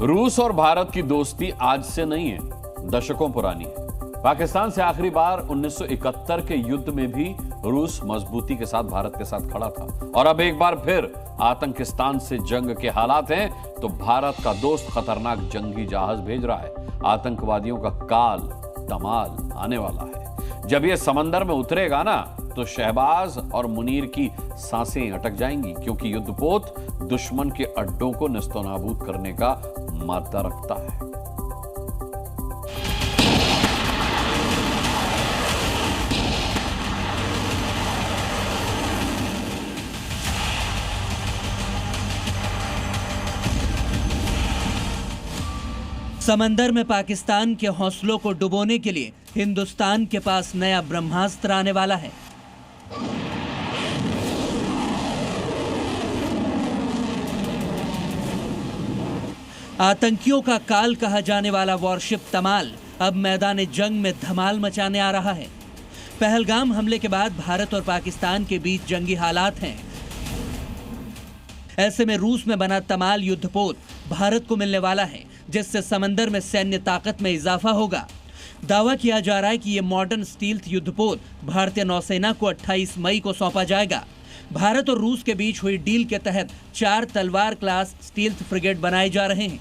रूस और भारत की दोस्ती आज से नहीं है, दशकों पुरानी है। पाकिस्तान से आखिरी बार 1971 के युद्ध में भी रूस मजबूती के साथ भारत के साथ खड़ा था और अब एक बार फिर आतंकिस्तान से जंग के हालात हैं तो भारत का दोस्त खतरनाक जंगी जहाज भेज रहा है। आतंकवादियों का काल तमाल आने वाला है। जब ये समंदर में उतरेगा ना तो शहबाज और मुनीर की सांसें अटक जाएंगी, क्योंकि युद्धपोत दुश्मन के अड्डों को नेस्तनाबूद करने का मादा रखता है। समंदर में पाकिस्तान के हौसलों को डुबोने के लिए हिंदुस्तान के पास नया ब्रह्मास्त्र आने वाला है। आतंकियों का काल कहा जाने वाला वॉरशिप तमाल अब मैदान जंग में धमाल मचाने आ रहा है। पहलगाम हमले के बाद भारत और पाकिस्तान के बीच जंगी हालात हैं। ऐसे में रूस में बना तमाल युद्धपोत भारत को मिलने वाला है, जिससे समंदर में सैन्य ताकत में इजाफा होगा। दावा किया जा रहा है कि यह मॉडर्न स्टील्थ युद्धपोत भारतीय नौसेना को 28 मई को सौंपा जाएगा। भारत और रूस के बीच हुई डील के तहत 4 तलवार क्लास स्टील्थ फ्रिगेट बनाए जा रहे हैं।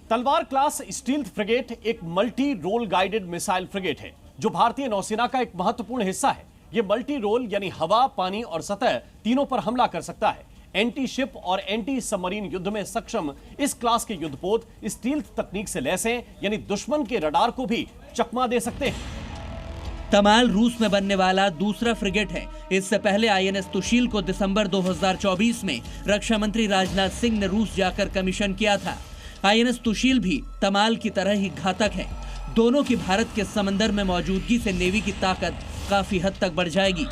तलवार क्लास स्टील्थ फ्रिगेट एक multi role guided missile frigate है जो भारतीय नौसेना का एक महत्वपूर्ण हिस्सा है। यह मल्टी रोल यानी हवा, पानी और सतह तीनों पर हमला कर सकता है। एंटी शिप और एंटी सबमरीन युद्ध में सक्षम इस क्लास के युद्धपोत स्टील्थ तकनीक से लैस हैं, यानी दुश्मन के रडार को भी चकमा दे सकते हैं। तमाल रूस में बनने वाला दूसरा फ्रिगेट है। इससे पहले आईएनएस तुशील को दिसंबर 2024 में रक्षा मंत्री राजनाथ सिंह ने रूस जाकर कमीशन किया था। आईएनएस तुशील भी तमाल की तरह ही घातक है। दोनों की भारत के समंदर में मौजूदगी से नेवी की ताकत काफी हद तक बढ़ जाएगी।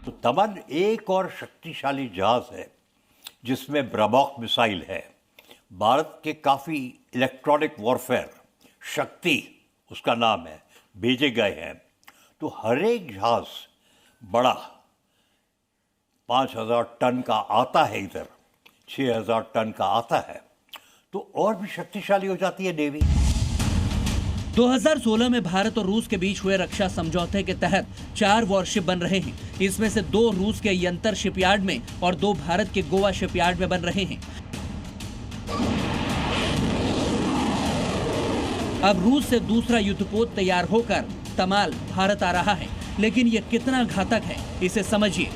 तो तमन एक और शक्तिशाली जहाज है जिसमें ब्रह्मोस मिसाइल है। भारत के काफ़ी इलेक्ट्रॉनिक वॉरफेयर शक्ति उसका नाम है भेजे गए हैं। तो हर एक जहाज बड़ा 5000 टन का आता है, इधर 6000 टन का आता है, तो और भी शक्तिशाली हो जाती है नेवी। 2016 में भारत और रूस के बीच हुए रक्षा समझौते के तहत 4 वॉरशिप बन रहे हैं। इसमें से 2 रूस के यंतर शिपयार्ड में और 2 भारत के गोवा शिपयार्ड में बन रहे हैं। अब रूस से दूसरा युद्धपोत तैयार होकर तमाल भारत आ रहा है, लेकिन यह कितना घातक है इसे समझिए।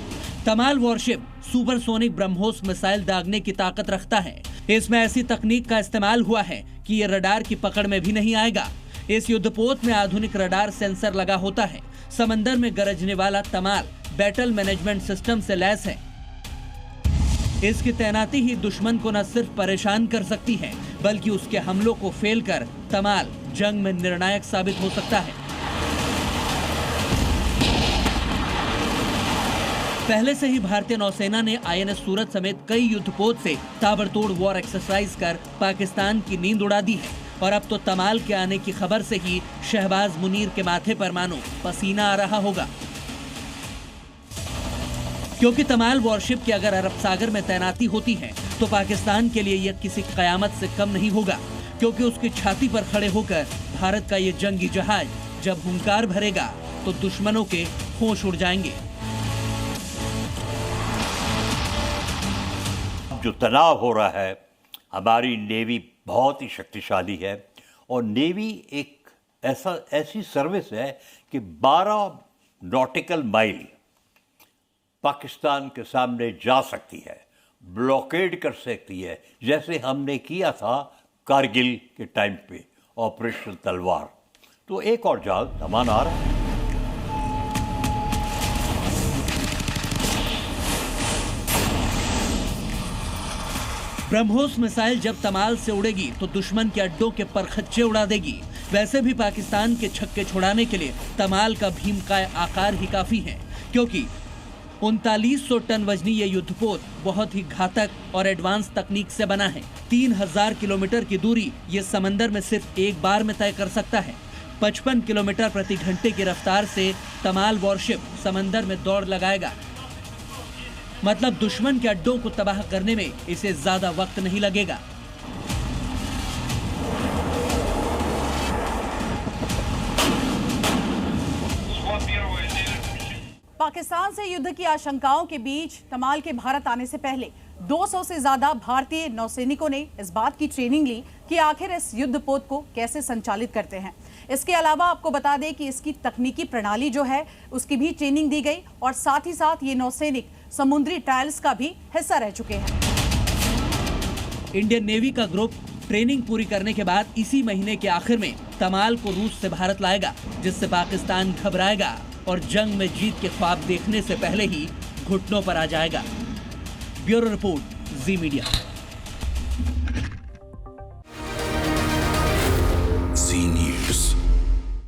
तमाल वॉरशिप सुपरसोनिक ब्रह्मोस मिसाइल दागने की ताकत रखता है। इसमें ऐसी तकनीक का इस्तेमाल हुआ है कि यह रडार की पकड़ में भी नहीं आएगा। इस युद्धपोत में आधुनिक रडार सेंसर लगा होता है। समंदर में गरजने वाला तमाल बैटल मैनेजमेंट सिस्टम से लैस है। इसकी तैनाती ही दुश्मन को न सिर्फ परेशान कर सकती है, बल्कि उसके हमलों को फेल कर तमाल जंग में निर्णायक साबित हो सकता है। पहले से ही भारतीय नौसेना ने आईएनएस सूरत समेत कई युद्धपोत से ताबड़तोड़ वॉर एक्सरसाइज कर पाकिस्तान की नींद उड़ा दी है। और अब तो तमाल के आने की खबर से ही शहबाज मुनीर के माथे पर मानो पसीना आ रहा होगा, क्योंकि तमाल वॉरशिप की अगर अरब सागर में तैनाती होती है तो पाकिस्तान के लिए यह किसी कयामत से कम नहीं होगा, क्योंकि उसकी छाती पर खड़े होकर भारत का यह जंगी जहाज जब हुंकार भरेगा तो दुश्मनों के होश उड़ जाएंगे। जो तनाव हो रहा है, हमारी नेवी बहुत ही शक्तिशाली है और नेवी एक ऐसी सर्विस है कि 12 नॉटिकल माइल पाकिस्तान के सामने जा सकती है, ब्लॉकेड कर सकती है, जैसे हमने किया था कारगिल के टाइम पे ऑपरेशन तलवार। तो एक और जहाज सामान आ रहा है। ब्रह्मोस मिसाइल जब तमाल से उड़ेगी तो दुश्मन के अड्डों के परखच्चे उड़ा देगी। वैसे भी पाकिस्तान के छक्के छुड़ाने के लिए तमाल का भीमकाय आकार ही काफी है, क्योंकि 3900 टन वजनी ये युद्धपोत बहुत ही घातक और एडवांस तकनीक से बना है। 3000 किलोमीटर की दूरी ये समंदर में सिर्फ एक बार में तय कर सकता है। 55 किलोमीटर प्रति घंटे की रफ्तार से तमाल वॉरशिप समंदर में दौड़ लगाएगा। मतलब दुश्मन के अड्डों को तबाह करने में इसे ज्यादा वक्त नहीं लगेगा। पाकिस्तान से युद्ध की आशंकाओं के बीच तमाल के भारत आने से पहले 200 से ज्यादा भारतीय नौसैनिकों ने इस बात की ट्रेनिंग ली कि आखिर इस युद्धपोत को कैसे संचालित करते हैं। इसके अलावा आपको बता दें कि इसकी तकनीकी प्रणाली जो है उसकी भी ट्रेनिंग दी गई और साथ ही साथ ये नौसैनिक समुद्री ट्रायल्स का भी हिस्सा रह चुके हैं। इंडियन नेवी का ग्रुप ट्रेनिंग पूरी करने के बाद इसी महीने के आखिर में तमाल को रूस से भारत लाएगा, जिससे पाकिस्तान घबराएगा और जंग में जीत के ख्वाब देखने से पहले ही घुटनों पर आ जाएगा। ब्यूरो रिपोर्ट, जी मीडिया।